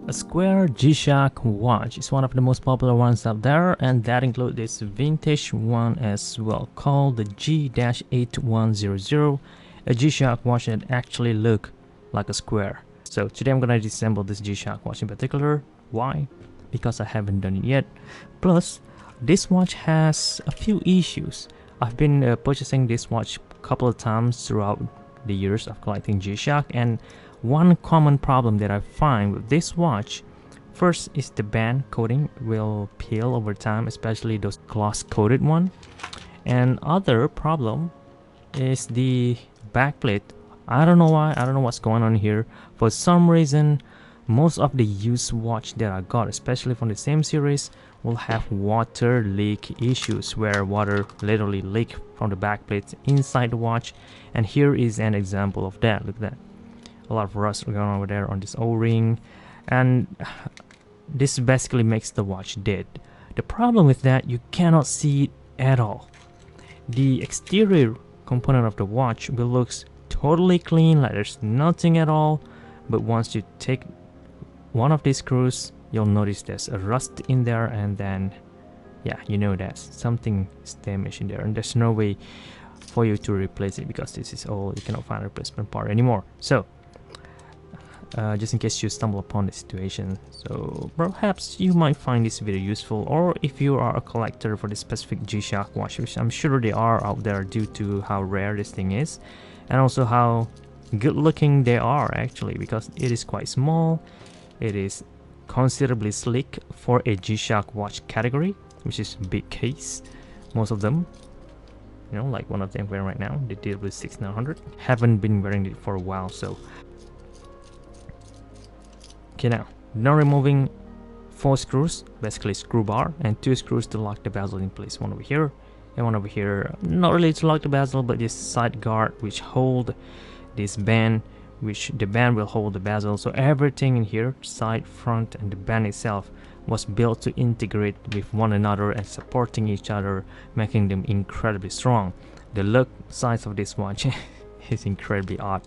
A square G-Shock watch is one of the most popular ones out there, and that includes this vintage one as well, called the G8100, a G-Shock watch that actually look like a square. So today I'm gonna disassemble this G-Shock watch in particular. Why? Because I haven't done it yet. Plus, this watch has a few issues. I've been purchasing this watch a couple of times throughout the years of collecting G-Shock, and one common problem that I find with this watch, first is the band coating will peel over time, especially those gloss coated one. And other problem is the backplate. I don't know why, I don't know what's going on here. For some reason, most of the used watch that I got, especially from the same series, will have water leak issues where water literally leak from the backplate inside the watch. And here is an example of that. Look at that. A lot of rust going on over there on this O-ring, and this basically makes the watch dead. The problem with that, you cannot see it at all. The exterior component of the watch will look totally clean, like there's nothing at all, but once you take one of these screws, you'll notice there's a rust in there, and then yeah, you know that something is damaged in there, and there's no way for you to replace it because this is all, you cannot find a replacement part anymore. So just in case you stumble upon the situation, so perhaps you might find this video useful, or if you are a collector for this specific G-Shock watch, which I'm sure they are out there due to how rare this thing is, and also how good looking they are actually, because it is quite small, it is considerably sleek for a G-Shock watch category, which is big case. Most of them, you know, like one of them wearing right now, the disassembly, haven't been wearing it for a while. So okay, now removing 4 screws, basically screw bar, and 2 screws to lock the bezel in place. One over here and one over here, not really to lock the bezel, but this side guard which hold this band, which the band will hold the bezel. So everything in here, side, front, and the band itself, was built to integrate with one another and supporting each other, making them incredibly strong. The look size of this watch is incredibly odd.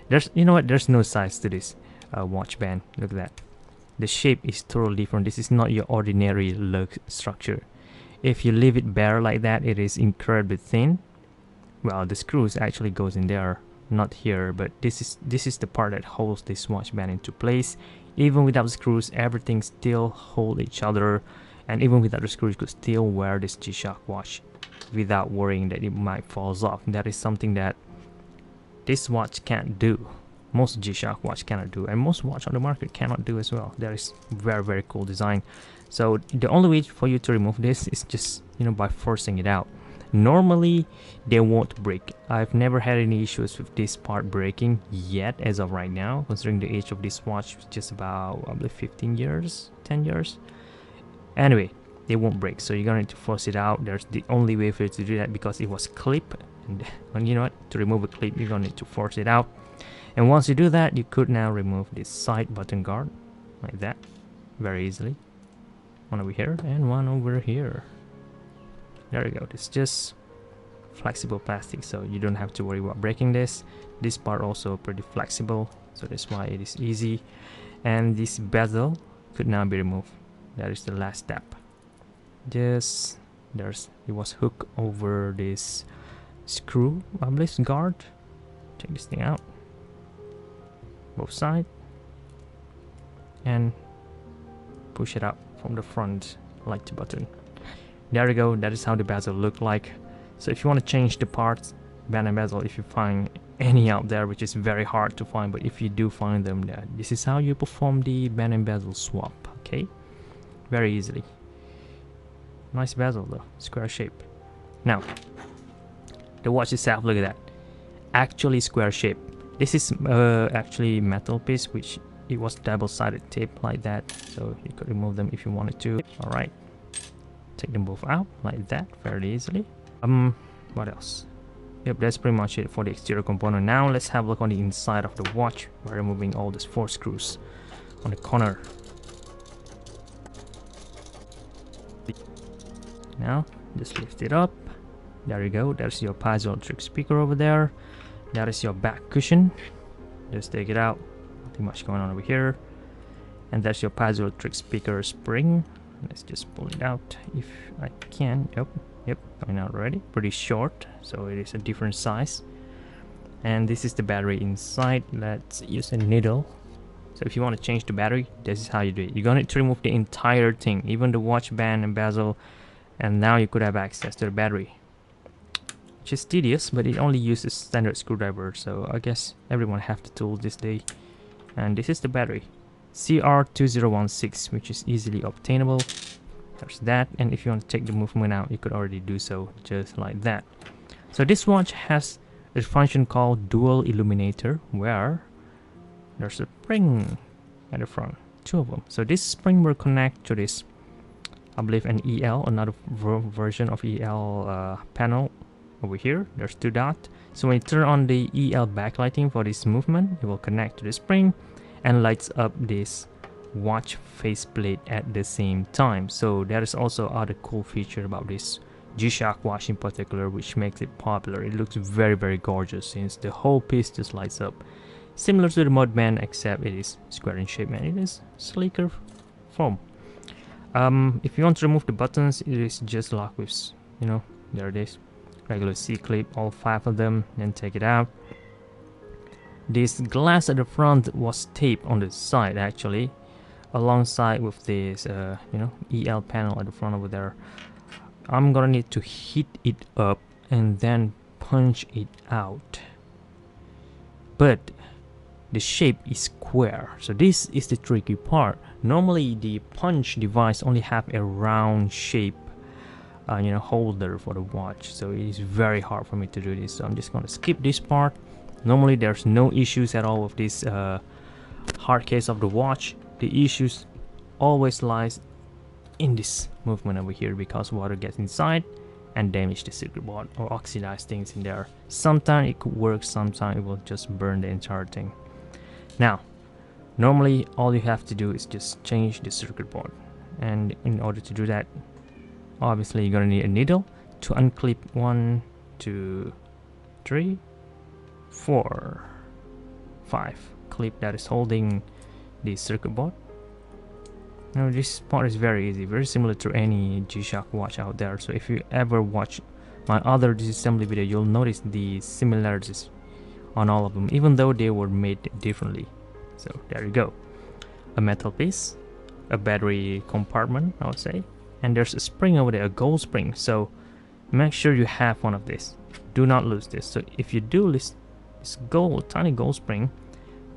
There's, you know what, there's no size to this watch band. Look at that. The shape is totally different. This is not your ordinary lug structure. If you leave it bare like that, it is incredibly thin. Well, the screws actually goes in there, not here, but this is the part that holds this watch band into place. Even without screws, everything still hold each other, and even without the screws, you could still wear this G-Shock watch without worrying that it might falls off. That is something that this watch can't do. Most G-Shock watch cannot do, and most watch on the market cannot do as well. That is very cool design. So the only way for you to remove this is just, you know, by forcing it out. Normally they won't break. I've never had any issues with this part breaking yet as of right now, considering the age of this watch, just about, I believe, 15 years, 10 years. Anyway, they won't break, so you're gonna need to force it out. There's the only way for you to do that, because it was clip, and you know what, to remove a clip you're gonna need to force it out. And once you do that, you could now remove this side button guard like that very easily. One over here and one over here. There you go. It's just flexible plastic, so you don't have to worry about breaking this. This part also pretty flexible, so that's why it is easy. And this bezel could now be removed. That is the last step. Just it was hooked over this screw, I believe, guard. Take this thing out, both sides, and push it up from the front like the button. There you go. That is how the bezel look like. So if you want to change the parts, band and bezel, if you find any out there, which is very hard to find, but if you do find them, this is how you perform the band and bezel swap. Okay, very easily. Nice bezel though, square shape. Now the watch itself, look at that, actually square shape. This is actually metal piece, which it was double-sided tape like that, so you could remove them if you wanted to. All right, take them both out like that very easily. What else? Yep, that's pretty much it for the exterior component. Now let's have a look on the inside of the watch by removing all these 4 screws on the corner. Now just lift it up. There you go. There's your piezoelectric speaker over there. That is your back cushion. Just take it out. Nothing much going on over here. And that's your piezoelectric speaker spring. Let's just pull it out if I can. Yep, coming out already. Pretty short, so it is a different size. And this is the battery inside. Let's use a needle. So if you want to change the battery, this is how you do it. You're going to remove the entire thing, even the watch band and bezel, and now you could have access to the battery, which is tedious, but it only uses standard screwdriver, so I guess everyone have the tool this day. And this is the battery, CR2016, which is easily obtainable. There's that, and if you want to take the movement out, you could already do so just like that. So this watch has a function called dual illuminator, where there's a spring at the front, 2 of them. So this spring will connect to this, I believe, an EL, another version of EL panel over here. There's 2 dots. So when you turn on the EL backlighting for this movement, it will connect to the spring and lights up this watch faceplate at the same time. So there is also other cool feature about this G-Shock watch in particular, which makes it popular. It looks very, very gorgeous since the whole piece just lights up. Similar to the mod band, except it is square in shape and it is sleeker form. If you want to remove the buttons, it is just locked with, you know, there it is, regular C-clip, all 5 of them, then take it out. This glass at the front was taped on the side actually, alongside with this you know, EL panel at the front over there. I'm gonna need to heat it up and then punch it out, but the shape is square, so this is the tricky part. Normally the punch device only have a round shape you know, holder for the watch, so it is very hard for me to do this, so I'm just going to skip this part. Normally there's no issues at all with this hard case of the watch. The issues always lies in this movement over here, because water gets inside and damage the circuit board or oxidize things in there. Sometimes it could work, sometimes it will just burn the entire thing. Now, normally all you have to do is just change the circuit board, and in order to do that, obviously you're gonna need a needle to unclip 1, 2, 3, 4, 5 clip that is holding the circuit board. Now this part is very easy, very similar to any G-Shock watch out there. So if you ever watch my other disassembly video, you'll notice the similarities on all of them, even though they were made differently. So there you go, a metal piece, a battery compartment, I would say, and there's a spring over there, a gold spring. So make sure you have one of these, do not lose this. So if you do lose this gold, tiny gold spring,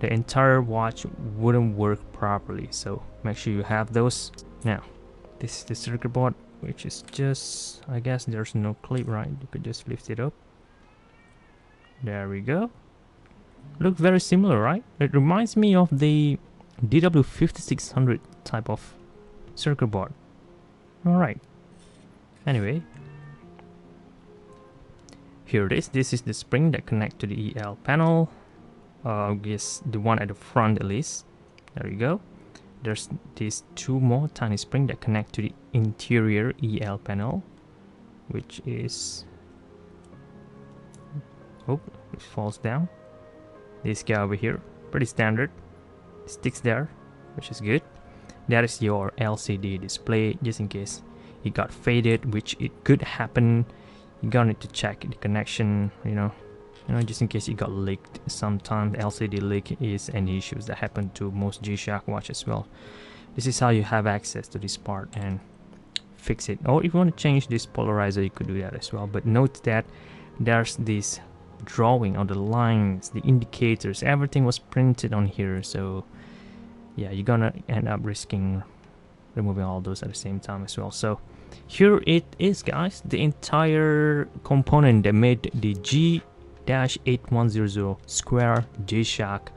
the entire watch wouldn't work properly, so make sure you have those. Now this is the circuit board, which is just, I guess there's no clip, right? You could just lift it up. There we go. Look very similar, right? It reminds me of the DW5600 type of circuit board. Alright, anyway, here it is. This is the spring that connects to the EL panel. I guess the one at the front at least. There you go. There's these 2 more tiny springs that connect to the interior EL panel, which is, oh, it falls down. This guy over here, pretty standard, sticks there, which is good. That is your LCD display, just in case it got faded, which it could happen. You're gonna need to check the connection, you know, just in case it got leaked. Sometimes LCD leak is an issue that happen to most G-Shock watch as well. This is how you have access to this part and fix it. Or if you want to change this polarizer, you could do that as well. But note that there's this drawing of the lines, the indicators, everything was printed on here. So yeah, you're gonna end up risking removing all those at the same time as well. So here it is, guys, the entire component that made the G8100 square G-Shock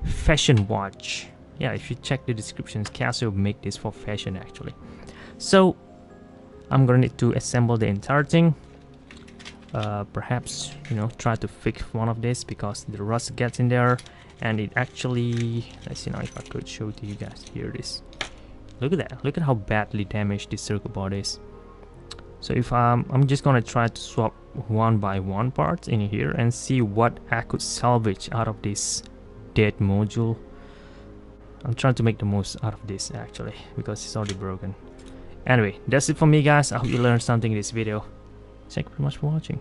fashion watch. Yeah, if you check the descriptions, Casio make this for fashion actually. So I'm gonna need to assemble the entire thing. Perhaps, you know, try to fix one of this because the rust gets in there, and it actually, let's see now if I could show it to you guys. Here it is. Look at that, look at how badly damaged this circuit board is. So if I'm just gonna try to swap one by one parts in here and see what I could salvage out of this dead module. I'm trying to make the most out of this actually, because it's already broken. Anyway, that's it for me guys. I hope you learned something in this video. Thank you very much for watching.